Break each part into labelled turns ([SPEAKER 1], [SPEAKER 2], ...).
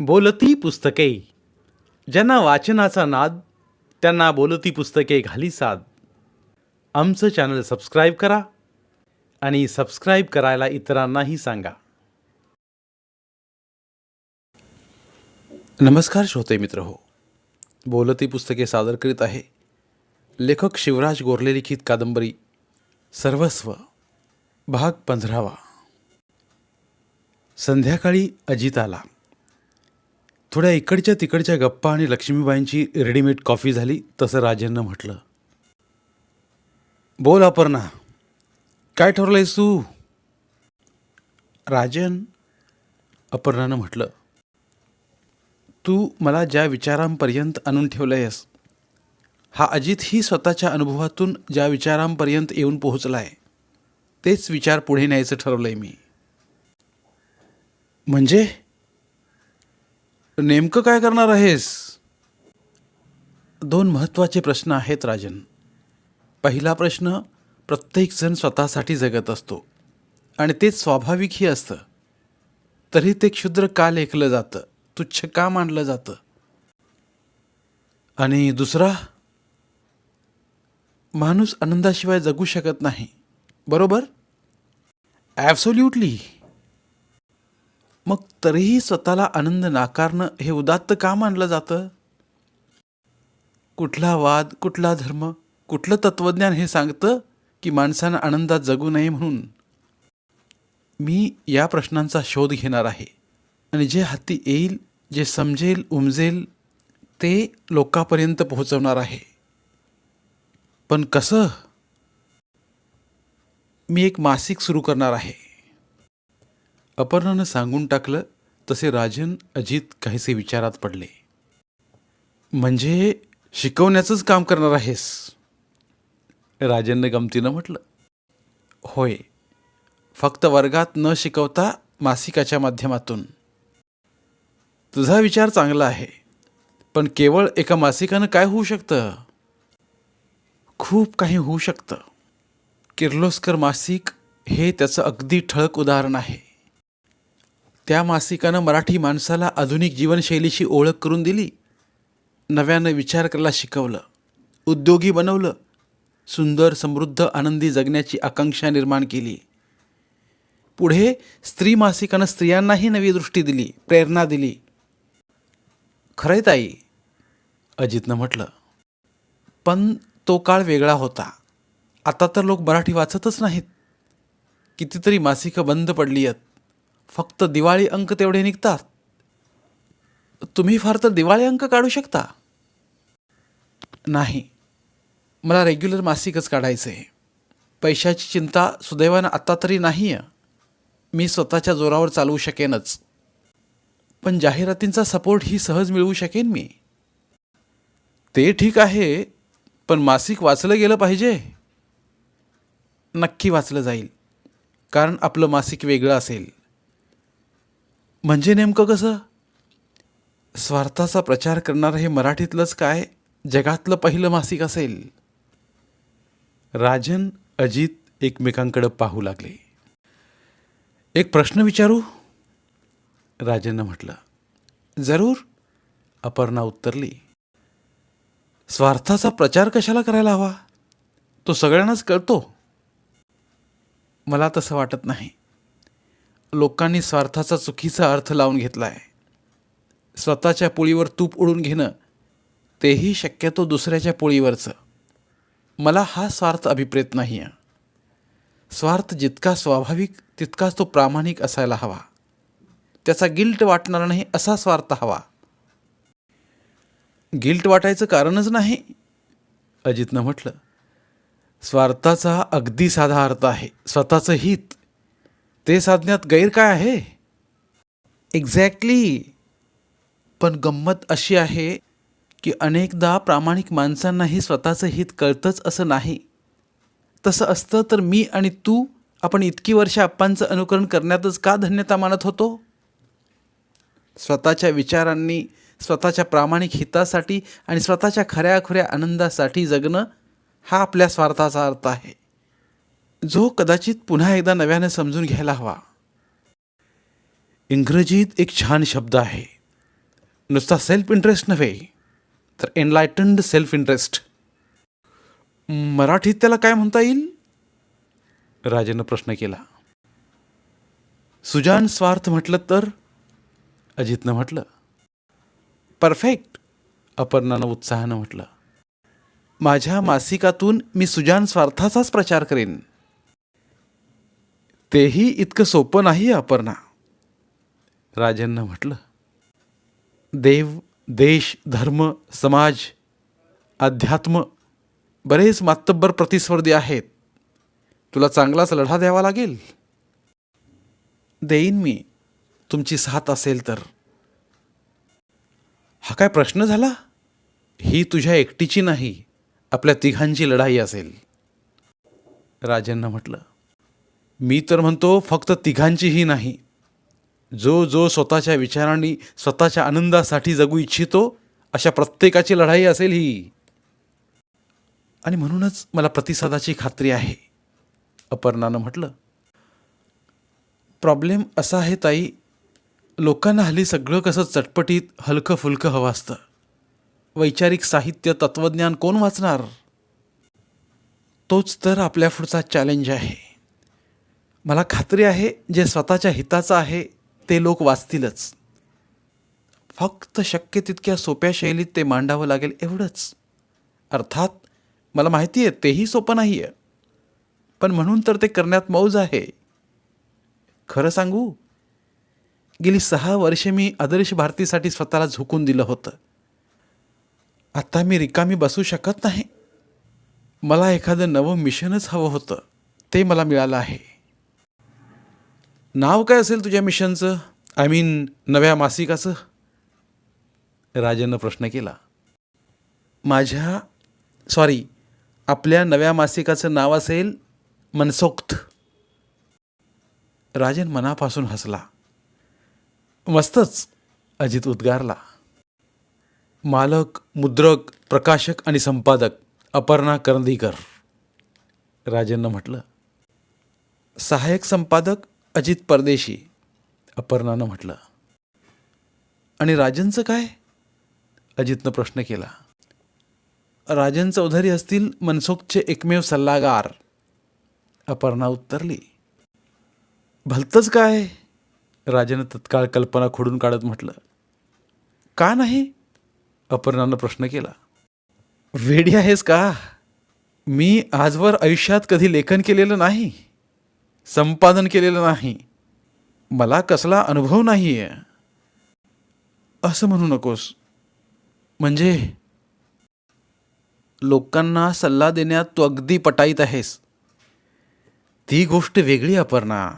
[SPEAKER 1] बोलती पुस्तके. ज्यांना वाचनाचा नाद त्यांना बोलती पुस्तके घाली साद. आमचं चॅनल सबस्क्राईब करा आणि सबस्क्राईब करायला इतरांनाही सांगा. नमस्कार श्रोते मित्र हो, बोलती पुस्तके सादर करीत आहे लेखक शिवराज गोरले लिखित कादंबरी सर्वस्व भाग 15. संध्याकाळी अजित आला. थोड्या इकडच्या तिकडच्या गप्पा आणि लक्ष्मीबाईंची रेडीमेड कॉफी झाली तसं राजननं म्हटलं. बोल अपर्णा, काय ठरलंयस तू? राजन, अपर्णानं म्हटलं, तू मला ज्या विचारांपर्यंत आणून ठेवलंयस, हा अजितही स्वतःच्या अनुभवातून ज्या विचारांपर्यंत येऊन पोहोचलाय तेच विचार पुढे न्यायचं ठरवलंय मी. म्हणजे नेमकं काय करणार आहेस? 2 महत्त्वाचे प्रश्न आहेत राजन. पहिला प्रश्न, प्रत्येकजण स्वतःसाठी जगत असतो आणि तेच स्वाभाविकही असतं, तरी ते क्षुद्र का लेखलं जातं, तुच्छ का मानलं जातं? आणि दुसरा, माणूस आनंदाशिवाय जगू शकत नाही, बरोबर? ॲब्सोल्युटली. मग तरीही स्वतःला आनंद नाकारणं हे उदात्त का मानलं जातं? कुठला वाद, कुठला धर्म, कुठलं तत्त्वज्ञान हे सांगतं की माणसानं आनंदात जगू नये म्हणून? मी या प्रश्नांचा शोध घेणार आहे आणि जे हाती येईल, जे समजेल उमजेल ते लोकांपर्यंत पोहोचवणार आहे. पण कसं? मी एक मासिक सुरू करणार आहे. अपर्णानं सांगून टाकलं तसे राजन अजित काहीसे विचारात पडले. म्हणजे शिकवण्याचंच काम करणार आहेस? राजननं गमतीनं म्हटलं. होय, फक्त वर्गात न शिकवता मासिकाच्या माध्यमातून. तुझा विचार चांगला आहे, पण केवळ एका मासिकानं काय होऊ शकतं? खूप काही होऊ शकतं. किर्लोस्कर मासिक हे त्याचं अगदी ठळक उदाहरण आहे. त्या मासिकानं मराठी माणसाला आधुनिक जीवनशैलीची ओळख करून दिली, नव्यानं विचार करायला शिकवलं, उद्योगी बनवलं, सुंदर समृद्ध आनंदी जगण्याची आकांक्षा निर्माण केली. पुढे स्त्री मासिकानं स्त्रियांनाही नवी दृष्टी दिली, प्रेरणा दिली. खरंय ताई, अजितनं म्हटलं, पण तो काळ वेगळा होता. आता तर लोक मराठी वाचतच नाहीत. कितीतरी मासिकं बंद पडली आहेत. फक्त दिवाळी अंक तेवढे निघतात. तुम्ही फार तर दिवाळी अंक काढू शकता. नाही, मला रेग्युलर मासिकच काढायचं आहे. पैशाची चिंता सुदैवानं आत्ता तरी नाही आहे. मी स्वतःच्या जोरावर चालवू शकेनच. पण जाहिरातींचा सपोर्ट ही सहज मिळवू शकेन मी. ते ठीक आहे, पण मासिक वाचलं गेलं पाहिजे. नक्की वाचलं जाईल, कारण आपलं मासिक वेगळं असेल. म्हणजे नेमकं कसं? स्वार्थाचा प्रचार करणारं हे मराठीतलंच काय जगातलं पहिलं मासिक असेल. राजन अजित एकमेकांकडे पाहू लागले. एक प्रश्न विचारू? राजननं म्हटलं. जरूर, अपर्णा उत्तरली. स्वार्थाचा प्रचार कशाला करायला हवा? तो सगळ्यांनाच कळतो. मला तसं वाटत नाही. लोकांनी स्वार्थाचा चुकीचा अर्थ लावून घेतला आहे. स्वतःच्या पोळीवर तूप उडून घेणं, तेही शक्यतो दुसऱ्याच्या पोळीवरचं. मला हा स्वार्थ अभिप्रेत नाही आहे. स्वार्थ जितका स्वाभाविक तितकाच तो प्रामाणिक असायला हवा. त्याचा गिल्ट वाटणारा नाही असा स्वार्थ हवा. गिल्ट वाटायचं कारणच नाही, अजितनं म्हटलं. स्वार्थाचा अगदी साधा अर्थ आहे स्वतःचं हित. ते साधण्यात गैर काय आहे? एक्झॅक्टली. पण गंमत अशी आहे की अनेकदा प्रामाणिक माणसांनाही स्वतःचं हित कळतंच असं नाही. तसं असतं तर मी आणि तू आपण इतकी वर्ष आप्पांचं अनुकरण करण्यातच का धन्यता मानत होतो? स्वतःच्या विचारांनी, स्वतःच्या प्रामाणिक हितासाठी आणि स्वतःच्या खऱ्याखुऱ्या आनंदासाठी जगणं हा आपल्या स्वार्थाचा अर्थ आहे, जो कदाचित पुन्हा एकदा नव्यानं समजून घ्यायला हवा. इंग्रजीत एक छान शब्द आहे, नुसता सेल्फ इंटरेस्ट नव्हे, तर एनलायटन्ड सेल्फ इंटरेस्ट. मराठीत त्याला काय म्हणता येईल? राजेनं प्रश्न केला. सुजान स्वार्थ म्हटलं तर? अजितनं म्हटलं. परफेक्ट, अपर्णानं उत्साहानं म्हटलं. माझ्या मासिकातून मी सुजान स्वार्थाचाच प्रचार करेन. तेही इतकं सोपं नाही अपर्णा, राजननं म्हटलं. देव, देश, धर्म, समाज, अध्यात्म बरेच मातब्बर प्रतिस्पर्धी आहेत. तुला चांगलाच लढा द्यावा लागेल. देईन मी, तुमची साथ असेल तर. हा काय प्रश्न झाला? ही तुझ्या एकटीची नाही, आपल्या तिघांची लढाई असेल, राजननं म्हटलं. मी तर म्हणतो फक्त तिघांचीही नाही. जो जो स्वतःच्या विचारांनी स्वतःच्या आनंदासाठी जगू इच्छितो अशा प्रत्येकाची लढाई असेल ही. आणि म्हणूनच मला प्रतिसादाची खात्री आहे, अपर्णानं म्हटलं. प्रॉब्लेम असा आहे ताई, लोकांना हल्ली सगळं कसं चटपटीत हलकं फुलकं हवं असतं. वैचारिक साहित्य, तत्त्वज्ञान कोण वाचणार? तोच तर आपल्या पुढचा चॅलेंज आहे. मला खात्री आहे जे स्वतःच्या हिताचं आहे ते लोक वाचतीलच. फक्त शक्य तितक्या सोप्या शैलीत ते मांडावं लागेल एवढंच. अर्थात मला माहिती आहे तेही सोपं नाही आहे, पण म्हणून तर ते करण्यात मौज आहे. खरं सांगू, गेली 6 वर्षे मी आदर्श भारतीसाठी स्वतःला झोकून दिलं होतं. आता मी रिकामी बसू शकत नाही. मला एखादं नवं मिशनच हवं होतं, ते मला मिळालं आहे. नाव काय असेल तुझ्या मिशनचं? आय मीन नव्या मासिकाचं, राजननं प्रश्न केला. आपल्या नव्या मासिकाचं नाव असेल मनसोक्त. राजन मनापासून हसला. मस्तच, अजित उद्गारला. मालक, मुद्रक, प्रकाशक आणि संपादक अपर्णा करंदीकर, राजननं म्हटलं. सहाय्यक संपादक अजित परदेशी, अपर्णानं म्हटलं. आणि राजनचं काय? अजितनं प्रश्न केला. राजन चौधरी असतील मनसोक्तचे एकमेव सल्लागार, अपर्णा उत्तरली. भलतंच काय? राजनं तत्काळ कल्पना खोडून काढत म्हटलं. का नाही? अपर्णानं प्रश्न केला. वेडी आहेस का? मी आजवर आयुष्यात कधी लेखन केलेलं नाही, संपादन केलेलं नाही. मला कसला अनुभव नाही आहे. असं म्हणू नकोस. म्हणजे लोकांना सल्ला देण्यात तू अगदी पटाईत आहेस, ती गोष्ट वेगळी अपर्णा.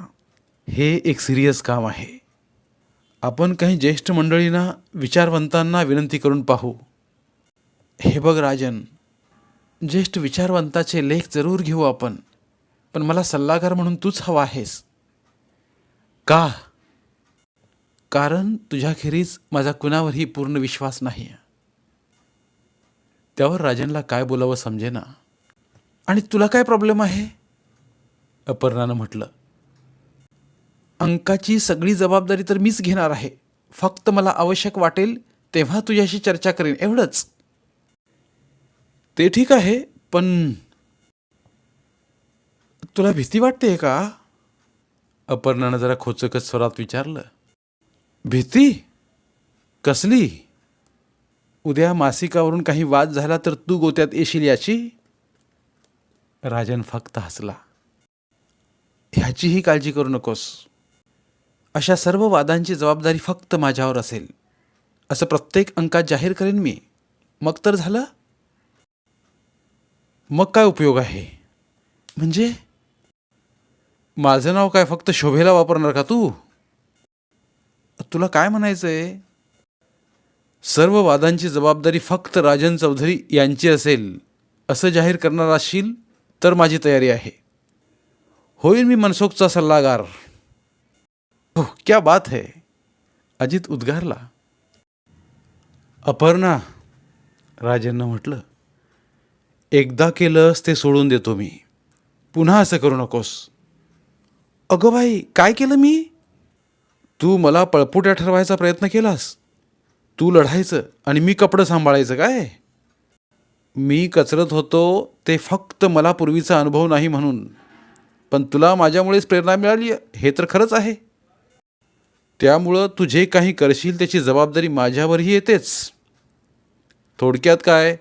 [SPEAKER 1] हे एक सिरियस काम आहे. आपण काही ज्येष्ठ मंडळींना, विचारवंतांना विनंती करून पाहू. हे बघ राजन, ज्येष्ठ विचारवंताचे लेख जरूर घेऊ आपण, पण मला सल्लागार म्हणून तूच हवा आहेस. का? कारण तुझ्याखेरीज माझा कुणावरही पूर्ण विश्वास नाही. त्यावर राजनला काय बोलावं समजेना. आणि तुला काय प्रॉब्लेम आहे? अपर्णानं म्हटलं. अंकाची सगळी जबाबदारी तर मीच घेणार आहे. फक्त मला आवश्यक वाटेल तेव्हा तुझ्याशी चर्चा करेन, एवढंच. ते ठीक आहे, पण तुला भीती वाटते का? अपर्णानं जरा खोचकत स्वरात विचारलं. भीती? कसली? उद्या मासिकावरून काही वाद झाला तर तू गोत्यात येशील याची? राजन फक्त हसला. ह्याचीही काळजी करू नकोस. अशा सर्व वादांची जबाबदारी फक्त माझ्यावर असेल, असं प्रत्येक अंकात जाहीर करेन मी. मग तर झालं. मग काय उपयोग आहे? म्हणजे माझं नाव काय फक्त शोभेला वापरणार का तू? तुला काय म्हणायचंय? सर्व वादांची जबाबदारी फक्त राजन चौधरी यांची असेल असं जाहीर करणार असशील तर माझी तयारी आहे. होईल मी मनसोक्तचा सल्लागार. हो, क्या बात है, अजित उद्गारला. अपर्णा, राजननं म्हटलं. एकदा केलंस ते सोडून देतो मी. पुन्हा असं करू नकोस. अगं बाई, काय केलं मी? तू मला पळपुट्या ठरवायचा प्रयत्न केलास. तू लढायचं आणि मी कपडं सांभाळायचं काय? मी कचरत होतो ते फक्त मला पूर्वीचा अनुभव नाही म्हणून, पण तुला माझ्यामुळेच प्रेरणा मिळाली हे तर खरंच आहे. त्यामुळं तू जे काही करशील त्याची जबाबदारी माझ्यावरही येतेच. थोडक्यात काय,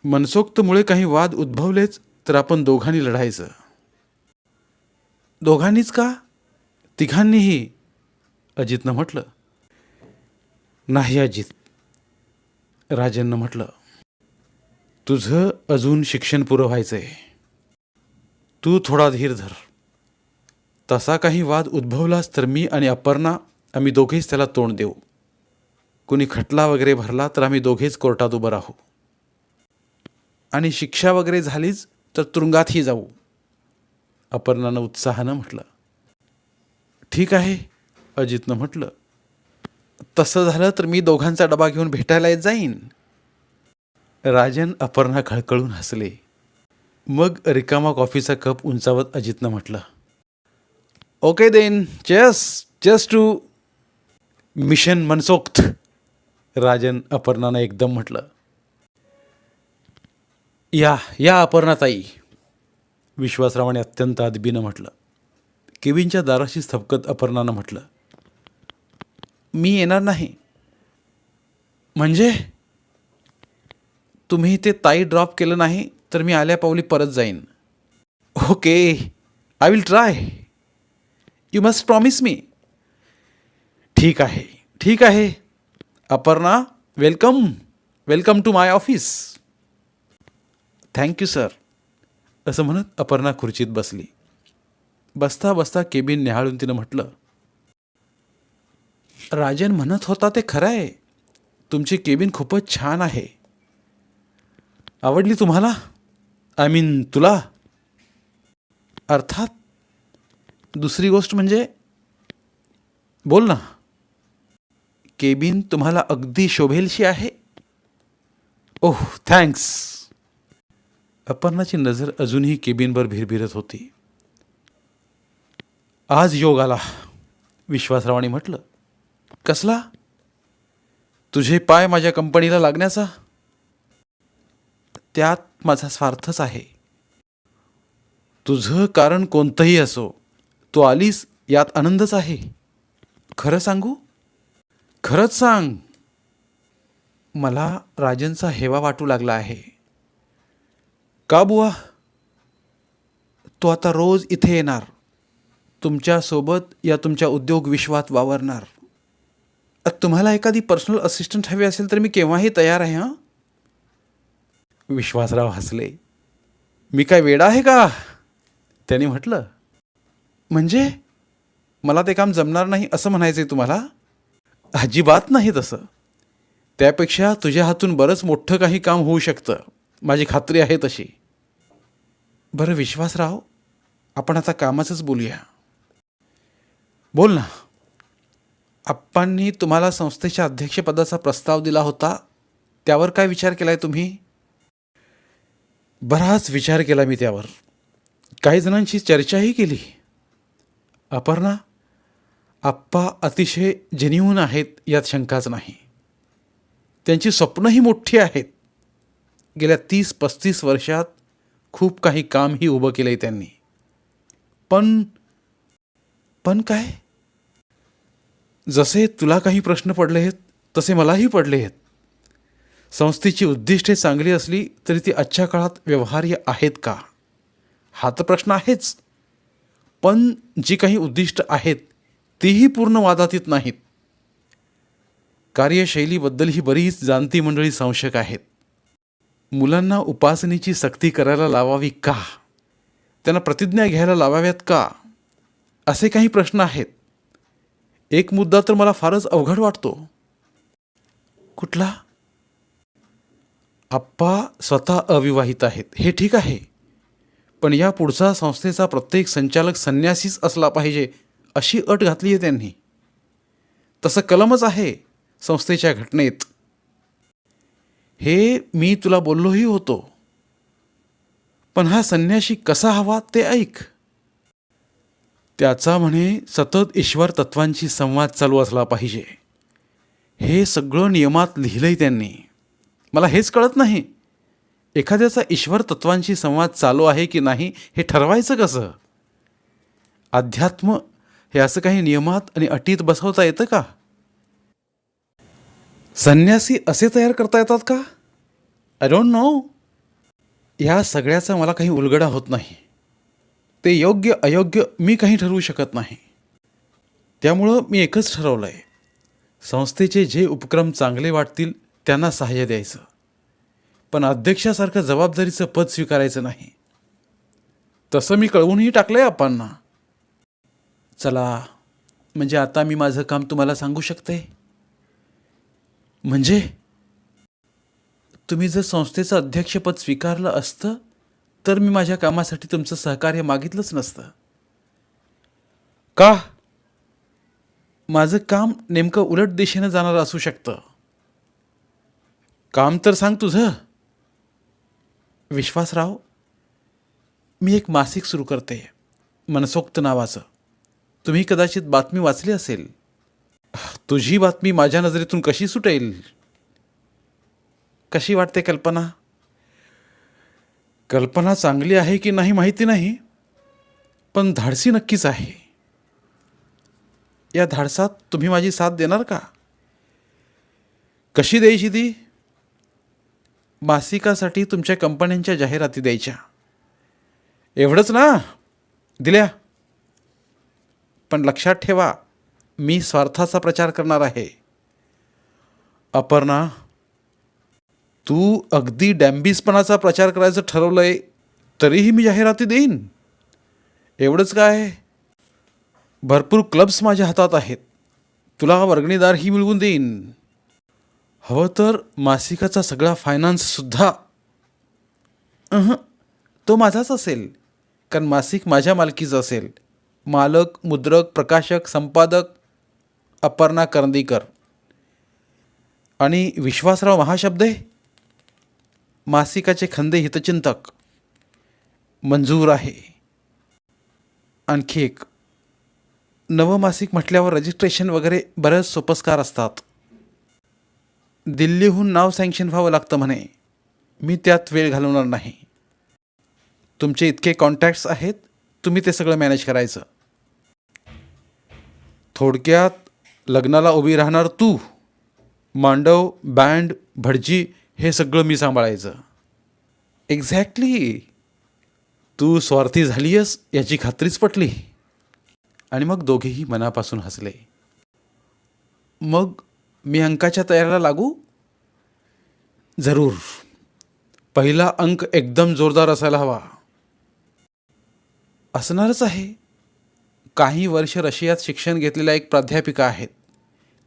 [SPEAKER 1] मनसोक्तमुळे काही वाद उद्भवलेच तर आपण दोघांनी लढायचं. दोघांनीच का? तिघांनीही, अजितनं म्हटलं. नाही अजित, राजननं म्हटलं. तुझं अजून शिक्षण पुरं व्हायचं आहे. तू थोडा धीर धर. तसा काही वाद उद्भवलास तर मी आणि अपर्णा आम्ही दोघेच त्याला तोंड देऊ. कुणी खटला वगैरे भरला तर आम्ही दोघेच कोर्टात उभं राहू. आणि शिक्षा वगैरे झालीच तर तुरुंगातही जाऊ, अपर्णानं उत्साहानं म्हटलं. ठीक आहे, अजितनं म्हटलं. तसं झालं तर मी दोघांचा डबा घेऊन भेटायला येत जाईन. राजन अपर्णा खळखळून हसले. मग रिकामा कॉफीचा कप उंचावत अजितनं म्हटलं. Okay then, chase to mission मनसोक्त, राजन अपर्णानं एकदम म्हटलं. या अपर्णाताई, विश्वासरावाने अत्यंत अदबीनं म्हटलं. केविनच्या दाराशी थपकत अपर्णानं म्हटलं. मी येणार नाही. म्हणजे? तुम्ही ते ताई ड्रॉप केलं नाही तर मी आल्या पावली परत जाईन. Okay, I will try. You must promise me. ठीक आहे Aparna, welcome to my office. Thank you sir, असं म्हणत अपर्णा खुर्चीत बसली. बसता बसता केबिन निहाळून तिनं म्हटलं. राजन म्हणत होता ते खरं आहे. तुमची केबिन खूपच छान आहे. आवडली तुम्हाला? आय मीन तुला? अर्थात. दुसरी गोष्ट म्हणजे? बोल ना. केबिन तुम्हाला अगदी शोभेलशी आहे. ओह थँक्स. अपर्णाची नजर अजूनही केबिनवर भिरभिरत होती. आज योग आला, विश्वासरावाने म्हटलं. कसला? तुझे पाय माझ्या कंपनीला लागण्याचा. त्यात माझा स्वार्थच आहे. तुझं कारण कोणतंही असो, तू आलीस यात आनंदच आहे. खरं सांगू? खरंच सांग. मला राजनचा हेवा वाटू लागला आहे. का बुवा? तो आता रोज इथे येणार, तुमच्यासोबत या तुमच्या उद्योग विश्वात वावरणार. तुम्हाला एखादी पर्सनल असिस्टंट हवी असेल तर मी केव्हाही तयार आहे. हां. विश्वासराव हसले. मी काय वेडा आहे का? त्यांनी म्हटलं. म्हणजे मला ते काम जमणार नाही असं म्हणायचं आहे तुम्हाला? अजिबात नाही तसं. त्यापेक्षा तुझ्या हातून बरंच मोठं काही काम होऊ शकतं, माझी खात्री आहे तशी. बरं विश्वासराव, आपण आता कामाचंच बोलूया. बोल ना. आप्पांनी तुम्हाला संस्थेच्या अध्यक्षपदाचा प्रस्ताव दिला होता, त्यावर काय विचार केलाय तुम्ही? बराच विचार केला मी त्यावर. काही जणांशी चर्चाही केली. अपर्णा, आप्पा अतिशय जेन्युइन आहेत यात शंकाच नाही. त्यांची स्वप्नही मोठी आहेत. गेल्या 30-35 वर्षात खूप काही कामही उभं केलं आहे त्यांनी. पण काय? जसे तुला काही प्रश्न पडले आहेत तसे मलाही पडले आहेत. संस्थेची उद्दिष्टे चांगली असली तरी ती आजच्या काळात व्यवहार्य आहेत का, हा तर प्रश्न आहेच. पण जी काही उद्दिष्ट आहेत तीही पूर्ण वादातीत नाहीत. कार्यशैलीबद्दल ही बरीच जाणती मंडळी संशयक आहेत. मुलांना उपासनेची सक्ती करायला लावावी का, त्यांना प्रतिज्ञा घ्यायला लावाव्यात का, असे काही प्रश्न आहेत. एक मुद्दा तर मला फारच अवघड वाटतो. कुठला? आप्पा स्वतः अविवाहित आहेत, हे ठीक आहे. पण या पुढचा संस्थेचा प्रत्येक संचालक संन्यासीच असला पाहिजे अशी अट घातली आहे त्यांनी. तसं कलमच आहे संस्थेच्या घटनेत. हे मी तुला बोललोही होतो. पण हा संन्यासी कसा हवा ते ऐक. त्याचा म्हणे सतत ईश्वर तत्वांशी संवाद चालू असला पाहिजे. हे सगळं नियमात लिहिलंय त्यांनी. मला हेच कळत नाही, एखाद्याचा ईश्वर तत्वांशी संवाद चालू आहे की नाही हे ठरवायचं कसं? अध्यात्म हे असं काही नियमात आणि अटीत बसवता येतं का? संन्यासी असे तयार करता येतात का? I don't know. ह्या सगळ्याचा मला काही उलगडा होत नाही. ते योग्य अयोग्य मी काही ठरवू शकत नाही. त्यामुळं मी एकच ठरवलं आहे, संस्थेचे जे उपक्रम चांगले वाटतील त्यांना सहाय्य द्यायचं, पण अध्यक्षासारखं जबाबदारीचं पद स्वीकारायचं नाही. तसं मी कळवूनही टाकलं आहे आपांना. चला, म्हणजे आता मी माझं काम तुम्हाला सांगू शकते. म्हणजे तुम्ही जर संस्थेचं अध्यक्षपद स्वीकारलं असतं तर मी माझ्या कामासाठी तुमचं सहकार्य मागितलंच नसतं. का? माझं काम नेमकं उलट दिशेनं जाणारं असू शकतं. काम तर सांग तुझं. विश्वासराव, मी एक मासिक सुरू करते, मनसोक्त नावाचं. तुम्ही कदाचित बातमी वाचली असेल. तुझी बातमी माझ्या नजरेतून कशी सुटेल? कशी वाटते कल्पना? कल्पना चांगली आहे की नाही माहिती नाही, पण धाडसी नक्कीच आहे. या धाडसात तुम्ही माझी साथ देणार का? कशी द्यायची ती? मासिकासाठी तुमच्या कंपन्यांच्या जाहिराती द्यायच्या, एवढंच ना? दिल्या. पण लक्षात ठेवा, मी स्वार्थाचा प्रचार करणार आहे. अपर्णा, तू अगदी डॅम्बिसपणाचा प्रचार करायचं ठरवलंय तरीही मी जाहिराती देईन. एवढंच काय, भरपूर क्लब्स माझ्या हातात आहेत. तुला वर्गणीदारही मिळवून देईन. हवं तर मासिकाचा सगळा फायनान्ससुद्धा. तो माझाच असेल, कारण मासिक माझ्या मालकीचं असेल. मालक, मुद्रक, प्रकाशक, संपादक अपर्णा करंदीकर. आणि विश्वासराव महाशब्दे, मासिकाचे खंदे हितचिंतक. मंजूर आहे. आणखी एक, नवं मासिक म्हटल्यावर रजिस्ट्रेशन वगैरे बरेच सोपस्कार असतात. दिल्लीहून नाव सँक्शन व्हावं लागतं म्हणे. मी त्यात वेळ घालवणार नाही. तुमचे इतके कॉन्टॅक्ट्स आहेत, तुम्ही ते सगळं मॅनेज करायचं. थोडक्यात लग्नाला उभी राहणार तू, मांडव, बँड, भटजी हे सगळं मी सांभाळायचं. एक्झॅक्टली. तू स्वार्थी झाली आहेस याची खात्रीच पटली. आणि मग दोघेही मनापासून हसले. मग मी अंकाच्या तयारीला लागू? जरूर. पहिला अंक एकदम जोरदार असायला हवा. असणारच आहे. काही वर्ष रशियात शिक्षण घेतलेल्या एक प्राध्यापिका आहेत.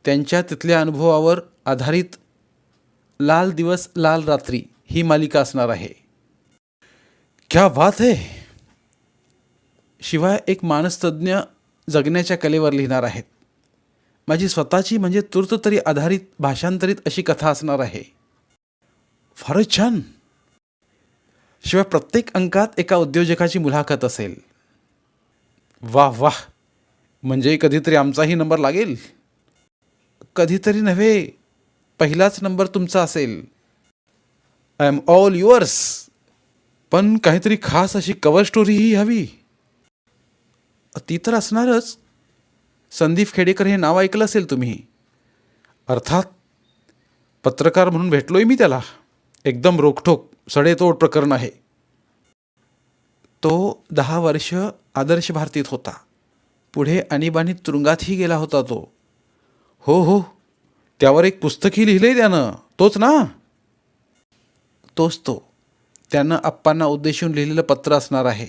[SPEAKER 1] त्यांच्या तिथल्या अनुभवावर आधारित लाल दिवस लाल रात्री ही मालिका असणार आहे. क्या बात है. शिवाय एक मानसतज्ञ जगण्याच्या कलेवर लिहिणार आहेत. माझी स्वतःची म्हणजे तूर्त तरी आधारित भाषांतरित अशी कथा असणार आहे. फारच छान. शिवाय प्रत्येक अंकात एका उद्योजकाची मुलाखत असेल. वाह वाह. म्हणजे कधीतरी आमचाही नंबर लागेल. कधीतरी नव्हे, पहिलाच नंबर तुमचा असेल. I am all yours. पण काहीतरी खास अशी कव्हर स्टोरीही हवी. ती तर असणारच. संदीप खेडेकर हे नाव ऐकलं असेल तुम्ही. अर्थात पत्रकार म्हणून भेटलोय मी त्याला. एकदम रोखठोक सडेतोड प्रकरण आहे. तो 10 वर्ष आदर्श भारतीत होता. पुढे आणीबाणीत तुरुंगातही गेला होता तो. हो हो, त्यावर एक पुस्तकही लिहिलंय त्यानं. तोच ना? तोच तो. त्यानं आप्पांना उद्देशून लिहिलेलं पत्र असणार आहे,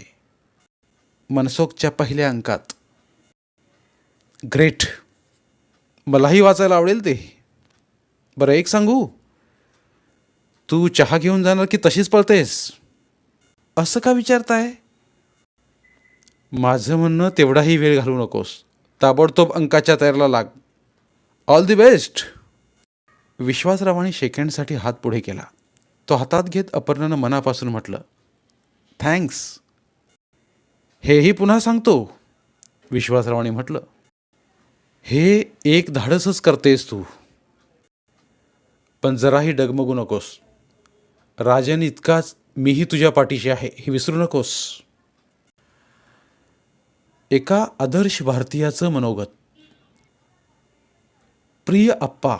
[SPEAKER 1] मनसोखच्या पहिल्या अंकात. ग्रेट. मलाही वाचायला आवडेल ते. बरं एक सांगू, तू चहा घेऊन जाणार की तशीच पळतेस? असं का विचारताय? माझं म्हणणं, तेवढाही वेळ घालवू नकोस. ताबडतोब अंकाच्या तयारीला लाग. All the best. विश्वासरावांनी शेकँडसाठी हात पुढे केला. तो हातात घेत अपर्णानं मनापासून म्हटलं, थँक्स. हेही पुन्हा सांगतो. विश्वासरावांनी म्हटलं, हे एक धाडसच करतेस तू. पण जराही डगमगू नकोस. राजन इतकाच मीही तुझ्या पाठीशी आहे हे विसरू नकोस. एका आदर्श भारतीयाचं मनोगत. प्रिय आप्पा,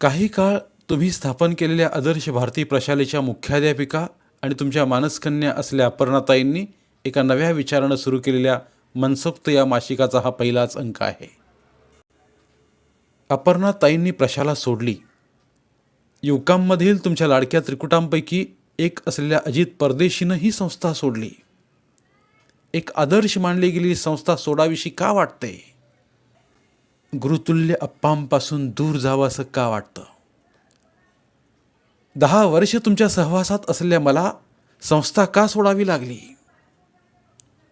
[SPEAKER 1] काही काळ तुम्ही स्थापन केलेल्या आदर्श भारती प्रशालेच्या मुख्याध्यापिका आणि तुमच्या मानसकन्या असलेल्या अपर्णाताईंनी एका नव्या विचारानं सुरू केलेल्या मनसोक्त या मासिकाचा हा पहिलाच अंक आहे. अपर्णाताईंनी प्रशाला सोडली. युवकांमधील तुमच्या लाडक्या त्रिकुटांपैकी एक असलेल्या अजित परदेशीनं ही संस्था सोडली. एक आदर्श मानली गेलेली संस्था सोडावीशी का वाटते? गुरुतुल्य अप्पांपासून दूर जावं असं का वाटतं? 10 वर्ष तुमच्या सहवासात असलेल्या मला संस्था का सोडावी लागली?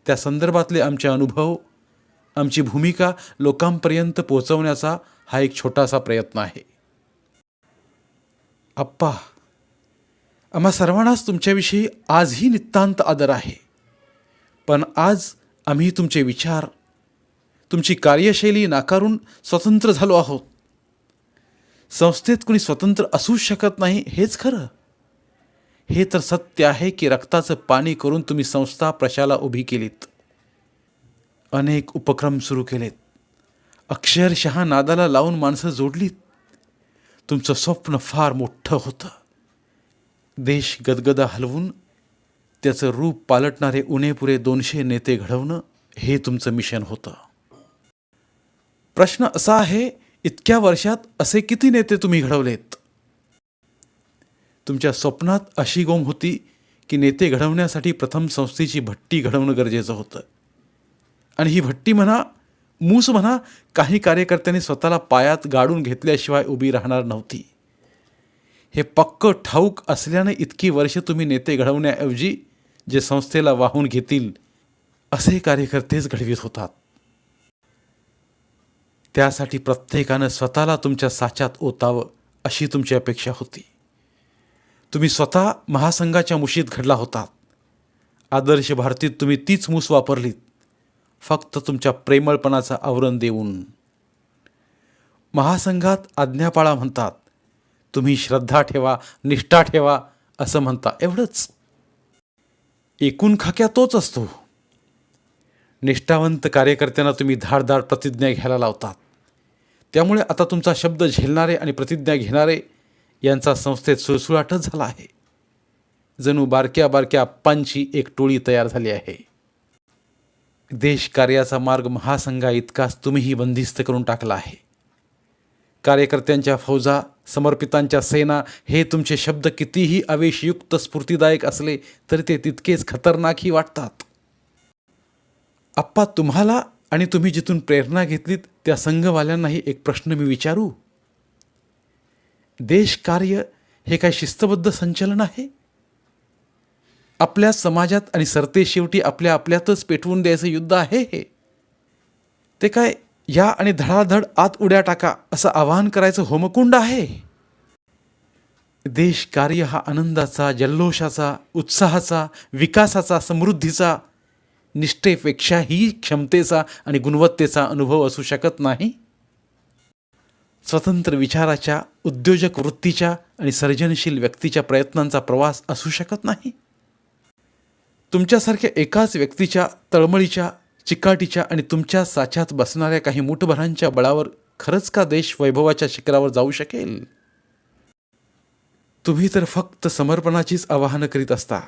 [SPEAKER 1] त्या संदर्भातले आमचे अनुभव, आमची भूमिका लोकांपर्यंत पोहोचवण्याचा हा एक छोटासा प्रयत्न आहे. आप्पा, आम्हा सर्वांनाच तुमच्याविषयी आजही नितांत आदर आहे. पण आज आम्ही तुमचे विचार, तुमची कार्यशैली नाकारून स्वतंत्र झालो आहोत. संस्थेत कुणी स्वतंत्र असूच शकत नाही हेच खरं. हे तर सत्य आहे की रक्ताचं पाणी करून तुम्ही संस्था प्रशाला उभी केलीत. अनेक उपक्रम सुरू केलेत. अक्षरशः नादाला लावून माणसं जोडलीत. तुमचं स्वप्न फार मोठं होतं. देश गदगदा हलवून त्याचं रूप पालटणारे उणेपुरे 200 नेते घडवणं हे तुमचं मिशन होतं. प्रश्न असा आहे, इतक्या वर्षात असे किती नेते तुम्ही घडवलेत? तुमच्या स्वप्नात अशी गोम होती की नेते घडवण्यासाठी प्रथम संस्थेची भट्टी घडवणं गरजेचं होतं. आणि ही भट्टी म्हणा, मूस म्हणा, काही कार्यकर्त्यांनी स्वतःला पायात गाडून घेतल्याशिवाय उभी राहणार नव्हती. हे पक्क ठाऊक असल्याने इतकी वर्ष तुम्ही नेते घडवण्याऐवजी जे संस्थेला वाहून घेतील असे कार्यकर्तेच घडवीत होतात. त्यासाठी प्रत्येकानं स्वतःला तुमच्या साच्यात ओतावं अशी तुमची अपेक्षा होती. तुम्ही स्वतः महासंघाच्या मुशीत घडला होतात. आदर्श भारतीत तुम्ही तीच मूस वापरलीत, फक्त तुमच्या प्रेमळपणाचं आवरण देऊन. महासंघात आज्ञापाळा म्हणतात, तुम्ही श्रद्धा ठेवा, निष्ठा ठेवा असं म्हणता, एवढंच. एकूण खाक्या तोच असतो. निष्ठावंत कार्यकर्त्यांना तुम्ही धाडधाड प्रतिज्ञा घ्यायला लावतात. त्यामुळे आता तुमचा शब्द झेलणारे आणि प्रतिज्ञा घेणारे यांचा संस्थेत सुळसुळाटच झाला आहे. जणू बारक्या बारक्या अप्पांची एक टोळी तयार झाली आहे. देश कार्याचा मार्ग महासंघा इतकाच तुम्हीही बंदिस्त करून टाकला आहे. कार्यकर्त्यांच्या फौजा, समर्पितांच्या सेना हे तुमचे शब्द कितीही आवेशयुक्त स्फूर्तिदायक असले तरी ते तितकेच खतरनाकही वाटतात. आप्पा, तुम्हाला आणि तुम्ही जिथून प्रेरणा घेतलीत त्या संघवाल्यांनाही एक प्रश्न मी विचारू. देश कार्य हे काय शिस्तबद्ध संचलन आहे? आपल्या समाजात आणि सरतेशेवटी आपल्या आपल्यातच पेटवून द्यायचं युद्ध आहे हे? ते काय या आणि धडाधड आत उड्या टाका असं आवाहन करायचं होमकुंड आहे? देश कार्य हा आनंदाचा, जल्लोषाचा, उत्साहाचा, विकासाचा, समृद्धीचा, निष्ठेपेक्षाही क्षमतेचा आणि गुणवत्तेचा अनुभव असू शकत नाही. स्वतंत्र विचाराच्या, उद्योजक वृत्तीच्या आणि सर्जनशील व्यक्तीच्या प्रयत्नांचा प्रवास असू शकत नाही. तुमच्यासारख्या एकाच व्यक्तीच्या तळमळीच्या, चिकाटीच्या आणि तुमच्या साच्यात बसणाऱ्या काही मूठभरांच्या बळावर खरंच का देश वैभवाच्या शिखरावर जाऊ शकेल? तुम्ही तर फक्त समर्पणाचीच आवाहनं करीत असता.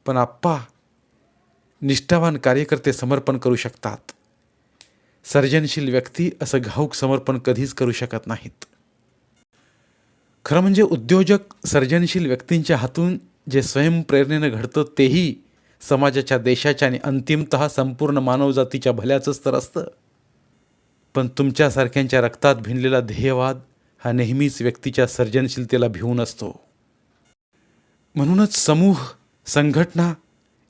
[SPEAKER 1] पण आप्पा, निष्ठावान कार्यकर्ते समर्पण करू शकतात. सर्जनशील व्यक्ती असं घाऊक समर्पण कधीच करू शकत नाहीत. खरं म्हणजे उद्योजक, सर्जनशील व्यक्तींच्या हातून जे स्वयंप्रेरणेनं घडतं तेही समाजाच्या, देशाच्या आणि अंतिमतः संपूर्ण मानवजातीच्या भल्याचंच तर असतं. पण तुमच्यासारख्यांच्या रक्तात भिनलेला ध्येयवाद हा नेहमीच व्यक्तीच्या सर्जनशीलतेला भिवून असतो. म्हणूनच समूह, संघटना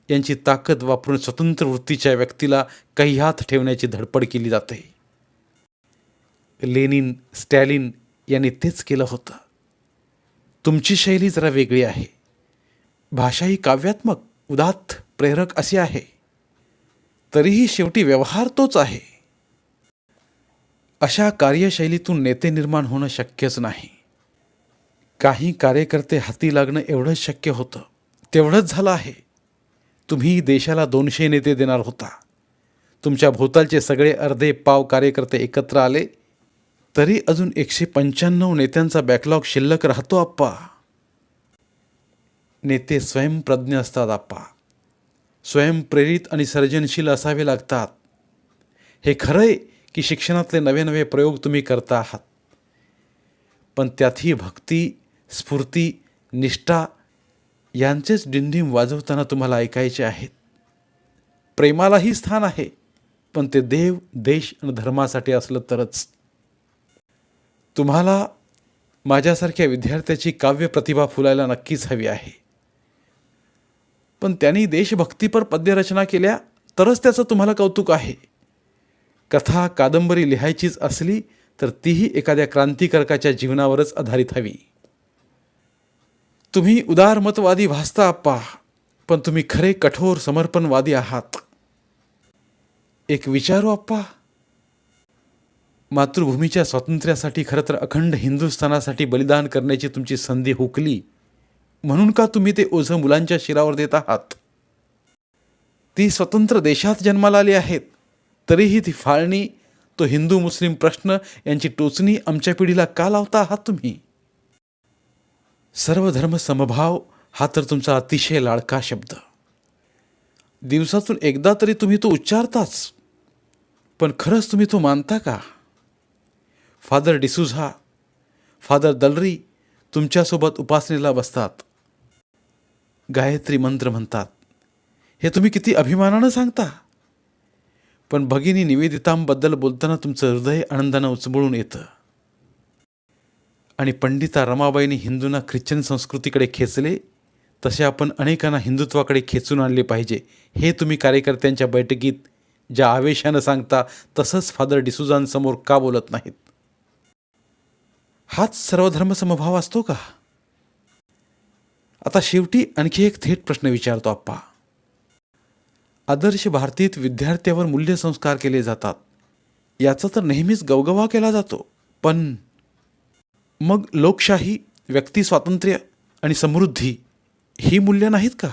[SPEAKER 1] यांची ताकद वापरून स्वतंत्र वृत्तीच्या व्यक्तीला कह्यात ठेवण्याची धडपड केली जाते. लेनिन, स्टॅलिन यांनी तेच केलं होतं. तुमची शैली जरा वेगळी आहे. भाषा ही काव्यात्मक, उदात्त, प्रेरक अशी आहे. तरीही शेवटी व्यवहार तोच आहे. अशा कार्यशैलीतून नेते निर्माण होणं शक्यच नाही. काही कार्यकर्ते हाती लागणं एवढंच शक्य होतं. तेवढंच झालं आहे. तुम्ही देशाला 200 नेते देणार होता. तुमच्या भोवतालचे सगळे अर्धे पाव कार्यकर्ते एकत्र आले तरी अजून 195 नेत्यांचा बॅकलॉग शिल्लक राहतो आप्पा. नेते स्वयंप्रज्ञ असतात आप्पा. स्वयंप्रेरित आणि सर्जनशील असावे लागतात. हे खरंय की शिक्षणातले नवे नवे प्रयोग तुम्ही करता आहात, पण त्यातही भक्ती, स्फूर्ती, निष्ठा यांचेच डिंडीम वाजवताना तुम्हाला ऐकायचे आहेत. प्रेमालाही स्थान आहे, पण ते देव, देश आणि धर्मासाठी असलं तरच. तुम्हाला माझ्यासारख्या विद्यार्थ्याची काव्य प्रतिभा फुलायला नक्कीच हवी आहे, पण त्यांनी देशभक्तीपर पद्यरचना केल्या तरच त्याचं तुम्हाला कौतुक आहे. कथा, कादंबरी लिहायचीच असली तर तीही एखाद्या क्रांतिकारकाच्या जीवनावरच आधारित हवी. तुम्ही उदारमतवादी भासता आप्पा, पण तुम्ही खरे कठोर समर्पणवादी आहात. एक विचारू आप्पा, मातृभूमीच्या स्वातंत्र्यासाठी खरं तर अखंड हिंदुस्थानासाठी बलिदान करण्याची तुमची संधी हुकली म्हणून का तुम्ही ते ओझं मुलांच्या शिरावर देत आहात? ती स्वतंत्र देशात जन्माला आली आहेत, तरीही ती फाळणी, तो हिंदू मुस्लिम प्रश्न यांची टोचणी आमच्या पिढीला का लावता आहात तुम्ही? सर्वधर्म समभाव हा तर तुमचा अतिशय लाडका शब्द. दिवसातून एकदा तरी तुम्ही तो उच्चारताच, पण खरंच तुम्ही तो मानता का? फादर डिसूझा, फादर दलरी तुमच्यासोबत उपासनेला बसतात, गायत्री मंत्र म्हणतात. हे तुम्ही किती अभिमानानं सांगता, पण भगिनी निवेदितांबद्दल बोलताना तुमचं हृदय आनंदानं उचंबळून येतं. आणि पंडिता रमाबाईंनी हिंदूंना ख्रिश्चन संस्कृतीकडे खेचले तसे आपण अनेकांना हिंदुत्वाकडे खेचून आणले पाहिजे, हे तुम्ही कार्यकर्त्यांच्या बैठकीत ज्या आवेशानं सांगता तसंच फादर डिसूझांसमोर का बोलत नाहीत? हाच सर्वधर्म समभाव असतो का? आता शेवटी आणखी एक थेट प्रश्न विचारतो आप्पा. आदर्श भारतीत विद्यार्थ्यावर मूल्यसंस्कार केले जातात, याचा तर नेहमीच गवगवा केला जातो, पण मग लोकशाही, व्यक्ती स्वातंत्र्य आणि समृद्धी ही मूल्य नाहीत का?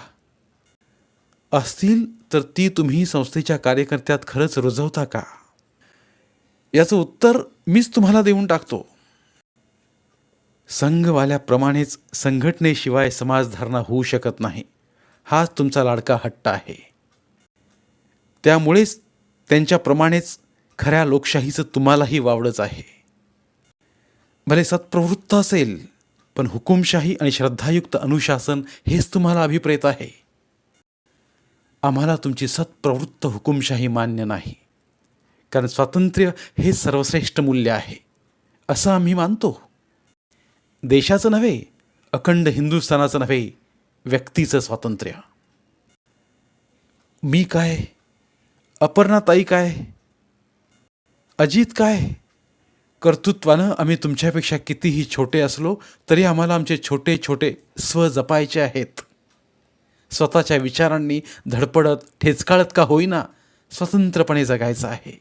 [SPEAKER 1] असतील तर ती तुम्ही संस्थेच्या कार्यकर्त्यात खरंच रुजवता का? याचं उत्तर मीच तुम्हाला देऊन टाकतो. संघवाल्याप्रमाणेच संघटनेशिवाय समाजधारणा होऊ शकत नाही, हाच तुमचा लाडका हट्ट आहे. त्यामुळेच त्यांच्याप्रमाणेच खऱ्या लोकशाहीचं तुम्हालाही वावडच आहे. भले सत्प्रवृत्त असेल, पण हुकुमशाही आणि श्रद्धायुक्त अनुशासन हेच तुम्हाला अभिप्रेत आहे. आम्हाला तुमची सत्प्रवृत्त हुकुमशाही मान्य नाही, कारण स्वातंत्र्य हे सर्वश्रेष्ठ मूल्य आहे असं आम्ही मानतो. देशाचं नव्हे, अखंड हिंदुस्थानाचं नव्हे, व्यक्तीचं स्वातंत्र्य. मी काय, अपर्णाताई काय, अजित काय, कर्तृत्वानं आम्ही तुमच्यापेक्षा कितीही छोटे असलो तरी आम्हाला आमचे छोटे छोटे स्व जपायचे आहेत. स्वतःच्या विचारांनी धडपडत, ठेचकाळत का होईना स्वतंत्रपणे जगायचं आहे.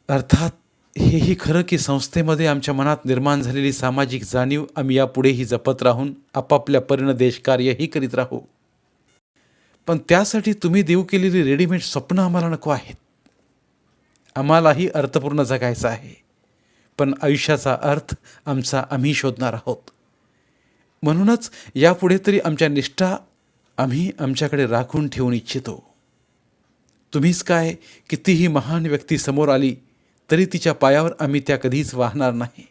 [SPEAKER 1] अर्थात हेही खरं की संस्थेमध्ये आमच्या मनात निर्माण झालेली सामाजिक जाणीव आम्ही यापुढेही जपत राहून आपापल्या परीनं देशकार्यही करीत राहू. पण त्यासाठी तुम्ही देऊ केलेली रेडीमेड स्वप्न आम्हाला नको आहेत. आम्हालाही अर्थपूर्ण जगायचं आहे, पण आयुष्याचा अर्थ आमचा आम्ही शोधणार आहोत. म्हणूनच यापुढे तरी आमच्या निष्ठा आम्ही आमच्याकडे राखून ठेवून इच्छितो. तुम्हीच काय, कितीही महान व्यक्ती समोर आली तरी तिच्या पायावर आम्ही त्या कधीच वाहणार नाही.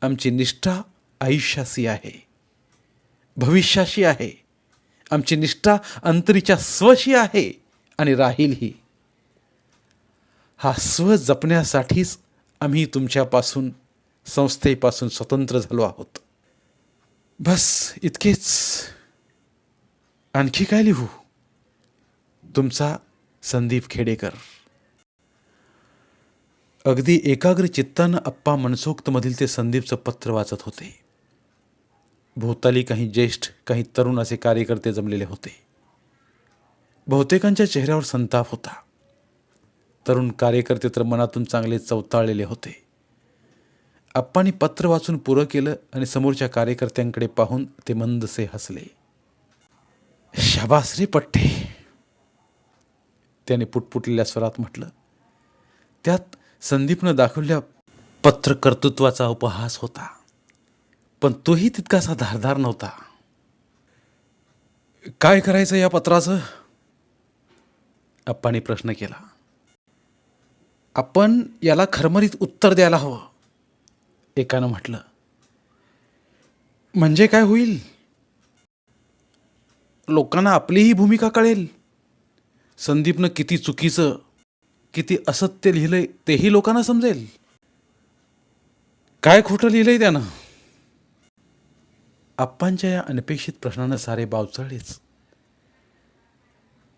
[SPEAKER 1] आमची निष्ठा आयुष्याशी आहे, भविष्याशी आहे. आमची निष्ठा अंतरीच्या स्वशी आहे आणि राहीलही. हा स्व जपण्यासाठीच आम्ही तुमच्यापासून, संस्थेपासून स्वतंत्र झालो आहोत. बस इतकेच. आणखी काय लिहू? तुमचा संदीप खेडेकर. अगदी एकाग्र चित्तानं अप्पा मनसोक्तमधील ते संदीपचं पत्र वाचत होते. भोवताली काही ज्येष्ठ, काही तरुण असे कार्यकर्ते जमलेले होते. बहुतेकांच्या चेहऱ्यावर संताप होता. तरुण कार्यकर्ते तर मनातून चांगले चवताळलेले होते. आप्पांनी पत्र वाचून पुरं केलं आणि समोरच्या कार्यकर्त्यांकडे पाहून ते मंदसे हसले. शाबास रे पठ्ठे, त्याने पुटपुटलेल्या स्वरात म्हटलं. त्यात संदीपनं दाखवलेल्या पत्रकर्तृत्वाचा उपहास होता, पण तोही तितकासा धारदार नव्हता. काय करायचं या पत्राचं? आप्पांनी प्रश्न केला. आपण याला खरमरीत उत्तर द्यायला हवं, एकानं म्हटलं. म्हणजे काय होईल? लोकांना आपलीही भूमिका कळेल. संदीपनं किती चुकीचं, किती असत्य लिहिलंय तेही लोकांना समजेल. काय खोटं लिहिलंय त्यानं? आप्पांच्या या अनपेक्षित प्रश्नानं सारे बावचळलेच.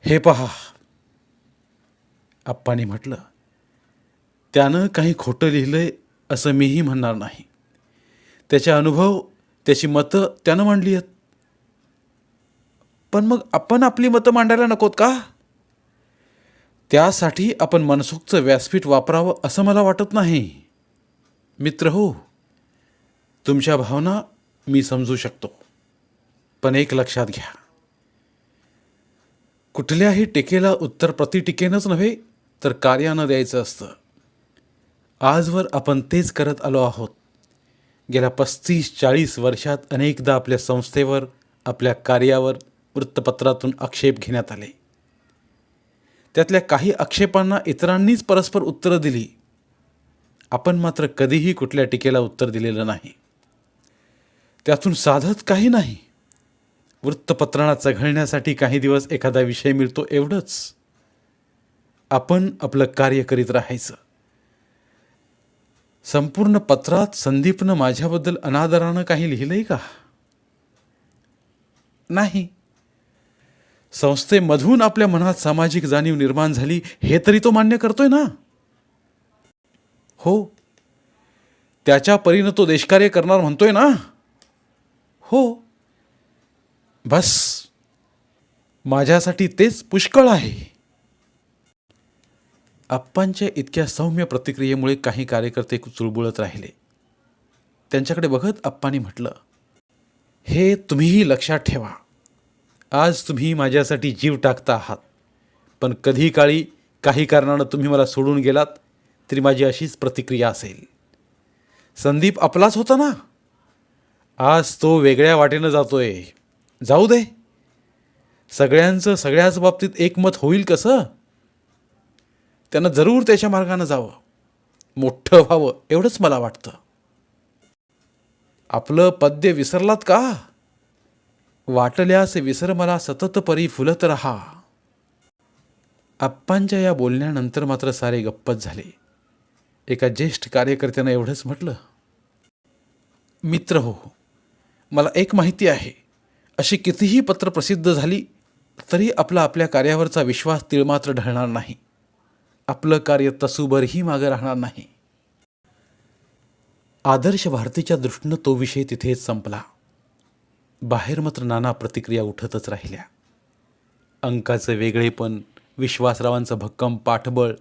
[SPEAKER 1] हे पहा, आप्पांनी म्हटलं, त्यानं काही खोटं लिहिलंय असं मीही म्हणणार नाही. त्याचे अनुभव, त्याची मतं त्यानं मांडली आहेत. पण मग आपण आपली मतं मांडायला नकोत का? त्यासाठी आपण मनसोक्तचं व्यासपीठ वापरावं असं मला वाटत नाही. मित्र हो, तुमच्या भावना मी समजू शकतो, पण एक लक्षात घ्या, कुठल्याही टीकेला उत्तर प्रतिटीकेनंच नव्हे तर कार्यानं द्यायचं असतं. आजवर आपण तेच करत आलो आहोत. गेल्या 35-40 वर्षात अनेकदा आपल्या संस्थेवर, आपल्या कार्यावर वृत्तपत्रातून आक्षेप घेण्यात आले. त्यातल्या काही आक्षेपांना इतरांनीच परस्पर उत्तरं दिली. आपण मात्र कधीही कुठल्या टीकेला उत्तर दिलेलं नाही. त्यातून साधत काही नाही. वृत्तपत्रांना चघळण्यासाठी काही दिवस एखादा विषय मिळतो एवढंच. आपण आपलं कार्य करीत राहायचं. संपूर्ण पत्रात संदीपनं माझ्याबद्दल अनादरानं काही लिहिलंय का? नाही. संस्थेमधून आपल्या मनात सामाजिक जाणीव निर्माण झाली हे तरी तो मान्य करतोय ना? हो. त्याच्या परीनं तो देशकार्य करणार म्हणतोय ना? हो. बस, माझ्यासाठी तेच पुष्कळ आहे. आप्पांच्या इतक्या सौम्य प्रतिक्रियेमुळे काही कार्यकर्ते चुळबुळत राहिले. त्यांच्याकडे बघत आप्पांनी म्हटलं, हे तुम्हीही लक्षात ठेवा. आज तुम्ही माझ्यासाठी जीव टाकता आहात, पण कधी काळी काही कारणानं तुम्ही मला सोडून गेलात तरी माझी अशीच प्रतिक्रिया असेल. संदीप आपलाच होता ना. आज तो वेगळ्या वाटेनं जातोय. जाऊ दे. सगळ्यांचं सगळ्याच बाबतीत एकमत होईल कसं? त्यानं जरूर त्याच्या मार्गानं जावं, मोठं व्हावं एवढंच मला वाटतं. आपलं पद्य विसरलात का? वाटल्यास विसर मला सतत परी फुलत रहा. आप्पांच्या या बोलण्यानंतर मात्र सारे गप्पच झाले. एका ज्येष्ठ कार्यकर्त्यानं एवढंच म्हटलं, मित्र हो, मला एक माहिती आहे. अशी कितीही पत्र प्रसिद्ध झाली तरी आपल्या कार्यावरचा विश्वास तिळमात्र ढळणार नाही. आपलं कार्य तसूभरही मागं राहणार नाही. आदर्श भारतीच्या दृष्टीनं तो विषय तिथेच संपला. बाहेर मात्र नाना प्रतिक्रिया उठतच राहिल्या. अंकाचं वेगळेपण, विश्वासरावांचं भक्कम पाठबळ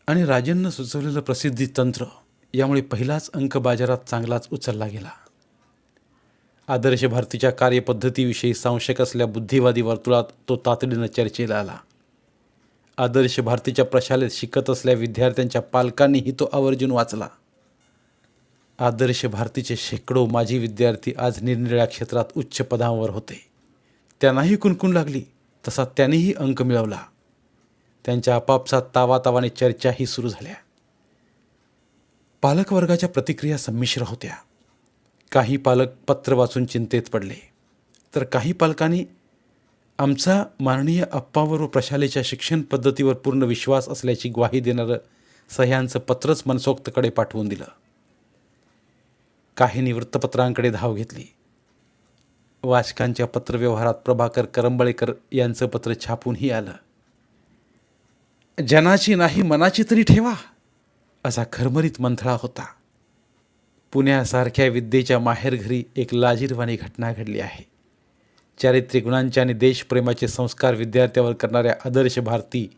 [SPEAKER 1] आणि राजेंनं सुचवलेलं प्रसिद्धी तंत्र यामुळे पहिलाच अंक बाजारात चांगलाच उचलला गेला. आदर्श भारतीच्या कार्यपद्धतीविषयी संशय असलेल्या बुद्धिवादी वर्तुळात तो तातडीनं चर्चेला आला. आदर्श भारतीच्या प्रशालेत शिकत असलेल्या विद्यार्थ्यांच्या पालकांनीही तो आवर्जून वाचला. आदर्श भारतीचे शेकडो माजी विद्यार्थी आज निरनिराळ्या क्षेत्रात उच्च पदांवर होते. त्यांनाही कुणकुण लागली तसा त्यांनीही अंक मिळवला. त्यांच्या आपापसात तावातावाने चर्चाही सुरू झाल्या. पालकवर्गाच्या प्रतिक्रिया संमिश्र होत्या. काही पालक पत्र वाचून चिंतेत पडले, तर काही पालकांनी आमचा माननीय आप्पांवर व प्रशालेच्या शिक्षण पद्धतीवर पूर्ण विश्वास असल्याची ग्वाही देणारं सह्यांचं पत्रच मनसोक्तकडे पाठवून दिलं. काहींनी वृत्तपत्रांकडे धाव घेतली. वाचकांच्या पत्रव्यवहारात प्रभाकर करंबळेकर यांचं पत्र छापूनही आलं. जनाची नाही मनाची तरी ठेवा, असा खरमरीत मंथळा होता. पुण्यासारख्या विद्येच्या माहेरघरी एक लाजिरवाणी घटना घडली आहे. चारित्र्य गुणांचे आणि देशप्रेमाचे संस्कार विद्यार्थ्यावर करणाऱ्या आदर्श भारती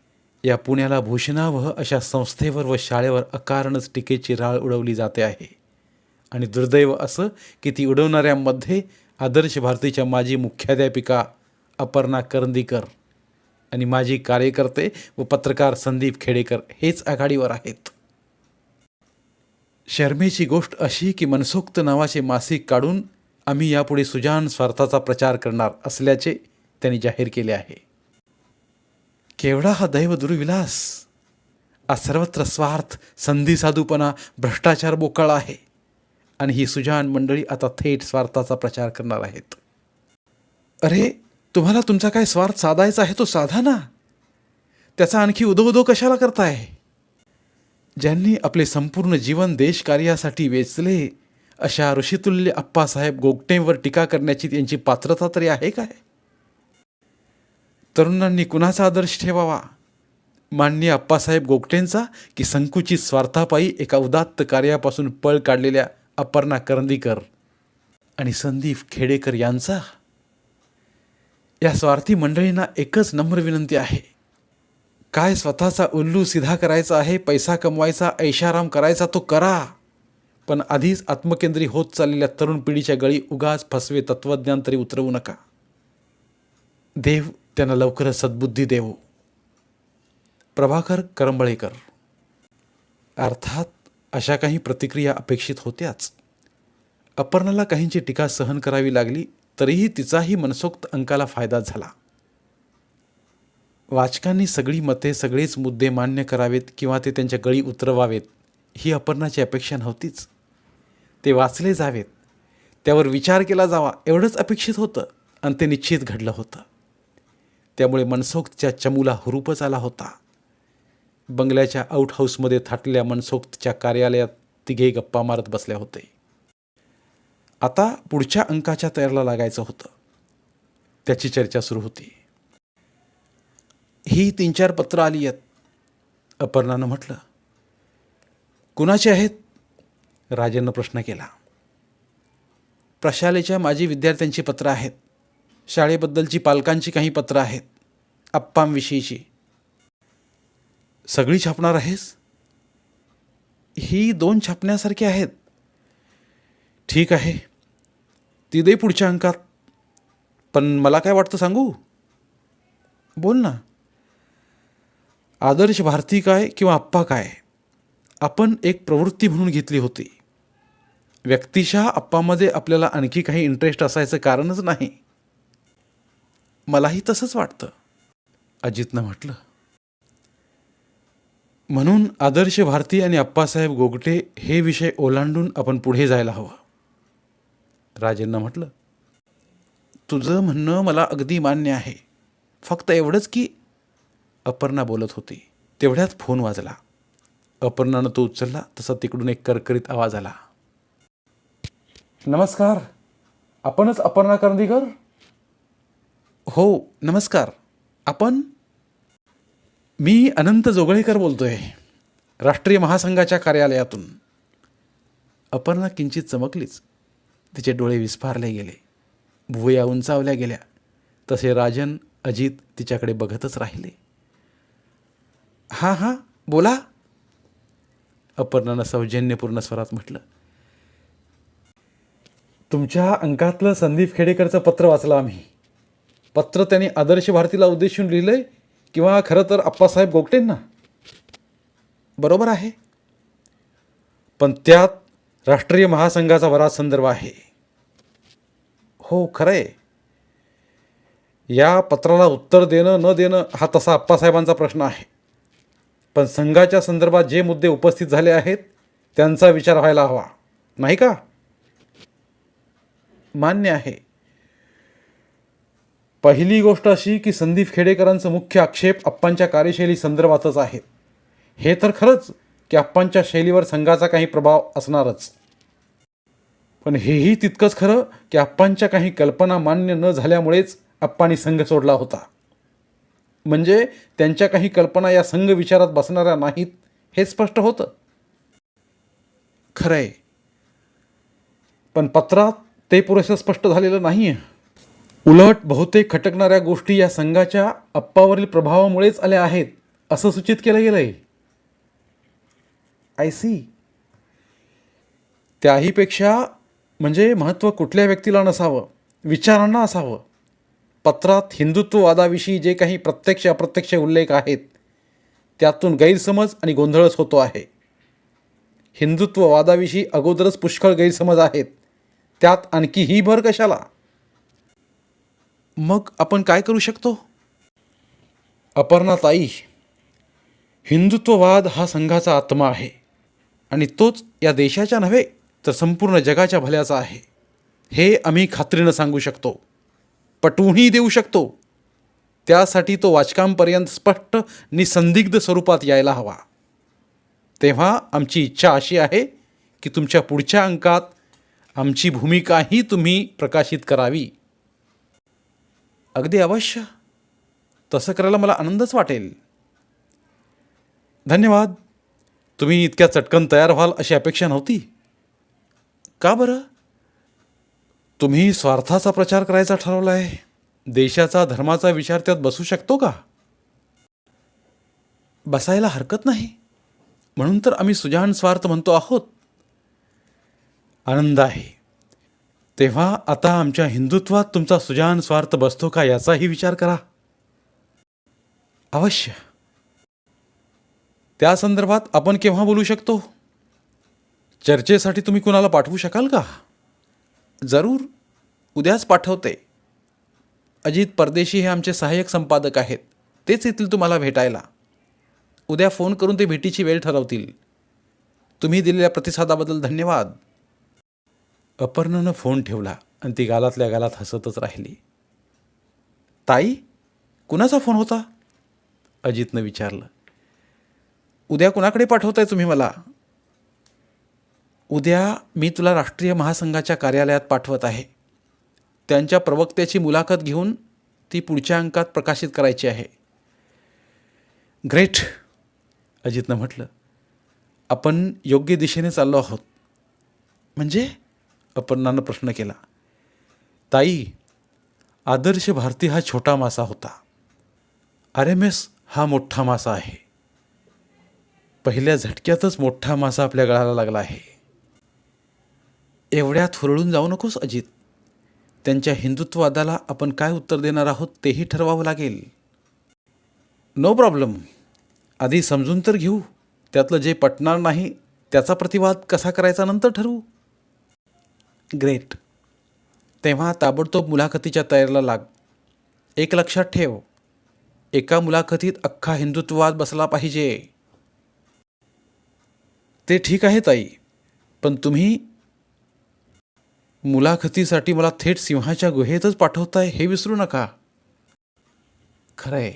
[SPEAKER 1] या पुण्याला भूषणावह अशा संस्थेवर व शाळेवर अकारणच टीकेची राळ उडवली जाते आहे. आणि दुर्दैव असं की ती उडवणाऱ्यांमध्ये आदर्श भारतीच्या माजी मुख्याध्यापिका अपर्णा करंदीकर आणि माजी कार्यकर्ते व पत्रकार संदीप खेडेकर हेच आघाडीवर आहेत. शर्मेची गोष्ट अशी की मनसोक्त नावाचे मासिक काढून आम्ही यापुढे सुजान स्वार्थाचा प्रचार करणार असल्याचे त्यांनी जाहीर केले आहे. केवढा हा दैव दुर्विलास! आज सर्वत्र स्वार्थ, संधीसाधूपणा, भ्रष्टाचार बोकाळा आहे आणि ही सुजान मंडळी आता थेट स्वार्थाचा प्रचार करणार आहेत. अरे, तुम्हाला तुमचा काय स्वार्थ साधायचा आहे तो साधा ना. त्याचा आणखी उदो कशाला करताय? ज्यांनी आपले संपूर्ण जीवन देशकार्यासाठी वेचले अशा ऋषितुल्य अप्पासाहेब गोगटेंवर टीका करण्याची त्यांची पात्रता तरी आहे काय? तरुणांनी कुणाचा आदर्श ठेवावा, माननीय अप्पासाहेब गोगटेंचा की संकुचित स्वार्थापायी एका उदात्त कार्यापासून पळ काढलेल्या अपर्णा करंदीकर आणि संदीप खेडेकर यांचा? या स्वार्थी मंडळींना एकच नम्र विनंती आहे, काय स्वतःचा उल्लू सिधा करायचा आहे, पैसा कमवायचा, ऐशाराम करायचा तो करा, पण आधीच आत्मकेंद्री होत चाललेल्या तरुण पिढीच्या गळी उगाच फसवे तत्त्वज्ञान तरी उतरवू नका. देव त्यांना लवकरच सद्बुद्धी देवो. प्रभाकर करंबळेकर. अर्थात अशा काही प्रतिक्रिया अपेक्षित होत्याच. अपर्णाला काहींची टीका सहन करावी लागली तरीही तिचाही मनसोक्त अंकाला फायदा झाला. वाचकांनी सगळी मते, सगळेच मुद्दे मान्य करावेत किंवा ते त्यांच्या गळी उतरवावेत ही अपर्णाची अपेक्षा नव्हतीच. ते वाचले जावेत, त्यावर विचार केला जावा एवढंच अपेक्षित होतं आणि ते निश्चित घडलं होतं. त्यामुळे मनसोक्तच्या चमूला हुरूपच आला होता. बंगल्याच्या आउट हाऊसमध्ये थाटलेल्या मनसोक्तच्या कार्यालयात तिघे गप्पा मारत बसले होते. आता पुढच्या अंकाच्या तयारीला लागायचं होतं. त्याची चर्चा सुरू होती. ही 3-4 पत्र आली आहेत, अपर्णानं म्हटलं. कुणाचे आहेत? राजेंनं प्रश्न केला. प्रशालेच्या माजी विद्यार्थ्यांची पत्र आहेत, शाळेबद्दलची पालकांची काही पत्र आहेत, अप्पांविषयीची. सगळी छापणार आहेस? ही 2 छापण्यासारखी आहेत. ठीक आहे, ती दे पुढच्या अंकात. पण मला काय वाटतं सांगू? बोल ना. आदर्श भारती काय किंवा अप्पा काय, आपण एक प्रवृत्ती म्हणून घेतली होती. व्यक्तिशः अप्पामध्ये आपल्याला आणखी काही इंटरेस्ट असायचं कारणच नाही. मलाही तसंच वाटतं, अजितनं म्हटलं. म्हणून आदर्श भारती आणि अप्पासाहेब गोगटे हे विषय ओलांडून आपण पुढे जायला हवं, राजेंना म्हटलं. तुझं म्हणणं मला अगदी मान्य आहे. फक्त एवढंच की, अपर्णा बोलत होती. तेवढ्यात फोन वाजला. अपर्णानं तो उचलला तसा तिकडून एक करकरीत आवाज आला. नमस्कार, आपणच अपर्णा करंदीकर? हो नमस्कार. आपण? मी अनंत जोगळेकर बोलतोय, राष्ट्रीय महासंघाच्या कार्यालयातून. अपर्णा किंचित चमकलीच. तिचे डोळे विस्फारले गेले, भुवया उंचावल्या गेल्या. तसे राजन, अजित तिच्याकडे बघतच राहिले. हां हां बोला, अपर्णानं सौजन्यपूर्ण स्वरात म्हटलं. तुमच्या अंकातलं संदीप खेडेकरचं पत्र वाचलं आम्ही. पत्र त्यांनी आदर्श भारतीला उद्देशून लिहिलंय किंवा खरं तर अप्पासाहेब गोगटेंना? बरोबर आहे, पण त्यात राष्ट्रीय महासंघाचा बराच संदर्भ आहे. हो खरं आहे. या पत्राला उत्तर देणं न देणं हा तसा अप्पासाहेबांचा प्रश्न आहे, पण संघाच्या संदर्भात जे मुद्दे उपस्थित झाले आहेत त्यांचा विचार व्हायला हवा, नाही का? मान्य आहे. पहिली गोष्ट अशी की संदीप खेडेकरांचं मुख्य आक्षेप अप्पांच्या कार्यशैली संदर्भातच आहे. हे तर खरंच की अप्पांच्या शैलीवर संघाचा काही प्रभाव असणारच, पण हेही तितकंच खरं की अप्पांच्या काही कल्पना मान्य न झाल्यामुळेच अप्पांनी संघ सोडला होता. म्हणजे त्यांच्या काही कल्पना या संघ विचारात बसणाऱ्या नाहीत हे स्पष्ट होतं. खरं आहे, पण पत्रात ते पुरेसं स्पष्ट झालेलं नाही आहे. उलट बहुतेक खटकणाऱ्या गोष्टी या संघाच्या अप्पावरील प्रभावामुळेच आल्या आहेत असं सूचित केलं गेलंय. I see. त्याहीपेक्षा म्हणजे महत्त्व कुठल्या व्यक्तीला नसावं, विचारांना असावं. पत्रात हिंदुत्ववादाविषयी जे काही प्रत्यक्ष अप्रत्यक्ष उल्लेख आहेत त्यातून गैरसमज आणि गोंधळच होतो आहे. हिंदुत्ववादाविषयी अगोदरच पुष्कळ गैरसमज आहेत, त्यात आणखी ही भर कशाला? मग आपण काय करू शकतो? अपर्णाताई, हिंदुत्ववाद हा संघाचा आत्मा आहे आणि तोच या देशाच्या नव्हे तर संपूर्ण जगाच्या भल्याचा आहे. हे आम्ही खात्रीनं सांगू शकतो, पटवूनही देऊ शकतो. त्यासाठी तो वाचकांपर्यंत स्पष्ट निसंदिग्ध स्वरूपात यायला हवा. तेव्हा आमची इच्छा अशी आहे की तुमच्या पुढच्या अंकात आमची भूमिकाही तुम्ही प्रकाशित करावी. अगदी अवश्य. तसं करायला मला आनंदच वाटेल. धन्यवाद. तुम्ही इतक्या चटकन तयार व्हाल अशी अपेक्षा नव्हती. का बरं? तुम्ही स्वार्थाचा प्रचार करायचा ठरवला आहे. देशाचा धर्माचा विचार त्यात बसू शकतो का? बसायला हरकत नाही, म्हणून तर आम्ही सुजाण स्वार्थ म्हणतो आहोत. आनंद आहे. तेव्हा आता आमच्या हिंदुत्वात तुमचा सुजाण स्वार्थ बसतो का याचाही विचार करा. अवश्य. त्या संदर्भात आपण केव्हा बोलू शकतो? चर्चेसाठी तुम्ही कुणाला पाठवू शकाल का? जरूर, उद्याच पाठवते. अजित परदेशी हे आमचे सहाय्यक संपादक आहेत. तेच येतील तुम्हाला भेटायला. उद्या फोन करून ते भेटीची वेळ ठरवतील. तुम्ही दिलेल्या प्रतिसादाबद्दल धन्यवाद. अपर्णानं फोन ठेवला आणि ती गालातल्या गालात हसतच राहिली. ताई, कुणाचा फोन होता? अजितनं विचारलं. उद्या कुणाकडे पाठवताय तुम्ही मला? उद्या मी तुला राष्ट्रीय महासंघाच्या कार्यालयात पाठवत आहे. त्यांच्या प्रवक्त्याची मुलाखत घेऊन ती पुढच्या अंकात प्रकाशित करायची आहे. ग्रेट, अजितनं म्हटलं. आपण योग्य दिशेने चाललो आहोत. म्हणजे? अपर्णानं प्रश्न केला. ताई, आदर्श भारती हा छोटा मासा होता. RMS हा मोठा मासा आहे. पहिल्या झटक्यातच मोठा मासा आपल्या गळाला लागला आहे. एवढ्यात हुरळून जाऊ नकोस अजित. त्यांच्या हिंदुत्ववादाला आपण काय उत्तर देणार आहोत तेही ठरवावं लागेल. No problem. आधी समजून तर घेऊ. त्यातलं जे पटणार नाही त्याचा प्रतिवाद कसा करायचा नंतर ठरवू. ग्रेट. तेव्हा ताबडतोब मुलाखतीच्या तयारीला लाग. एक लक्षात ठेव, एका मुलाखतीत अख्खा हिंदुत्ववाद बसला पाहिजे. ते ठीक आहे ताई, पण तुम्ही मुलाखतीसाठी मला थेट सिंहाच्या गुहेतच पाठवताय हे विसरू नका. खरंय,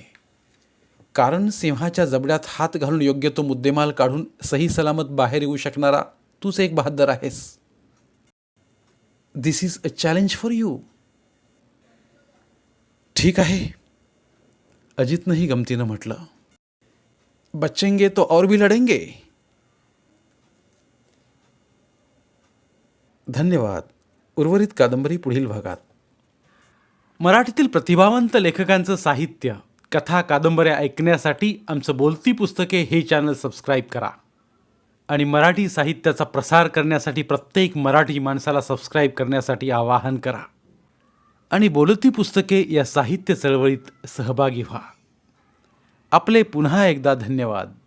[SPEAKER 1] कारण सिंहाच्या जबड्यात हात घालून योग्य तो मुद्देमाल काढून सही सलामत बाहेर येऊ शकणारा तूच एक बहादर आहेस. This is a challenge for you. ठीक आहे, अजितनंही गमतीनं म्हटलं. बच्चेंगे तो और भी लढेंगे. धन्यवाद. उर्वरित कादंबरी पुढील भागात. मराठीतील प्रतिभावंत लेखकांचं साहित्य, कथा, कादंबऱ्या ऐकण्यासाठी आमचं बोलती पुस्तके हे चॅनल सबस्क्राईब करा आणि मराठी साहित्याचा प्रसार करण्यासाठी प्रत्येक मराठी माणसाला सबस्क्राईब करण्यासाठी आवाहन करा आणि बोलती पुस्तके या साहित्य चळवळीत सहभागी व्हा. आपले पुन्हा एकदा धन्यवाद.